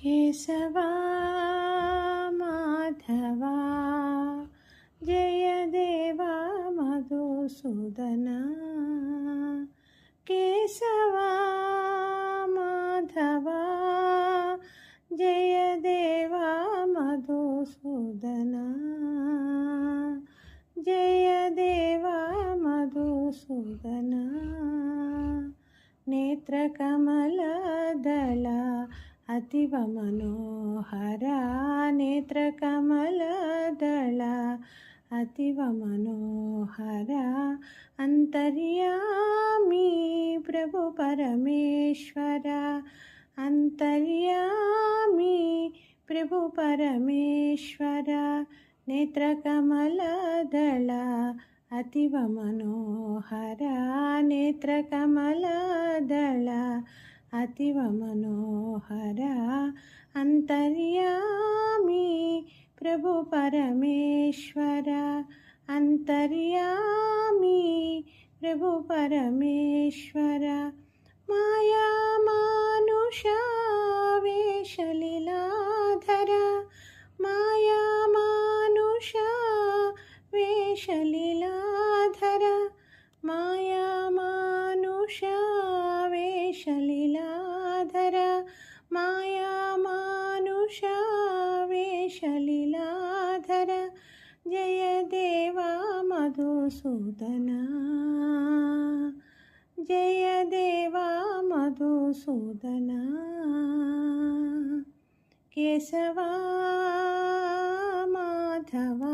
केशवा माधवा जय देवा मधुसूदना केशवा माधवा जय देवा मधुसूदना जय देवा मधुसूदना नेत्रकमलदला अतीव मनोहरा नेत्रकमलदला अतीव मनोहरा अंतर्यामी प्रभु परमेश्वरा अंतर्यामी प्रभु परमेश्वरा नेत्रकमलदला अतीव मनोहरा नेत्रकमलदला अतीव मनोहरा अंतर्यामी प्रभु परमेश्वरा अंतर्यामी प्रभु परमेश्वरा माया मानुषा वेशलीलाधरा माया मानुषा वेशलीलाधरा माया मानुषा वेशलीलाधरा माया मानुषा वेशलीलाधरा जय देवा मधुसूदना जय देवा मधुसूदना केशवा माधवा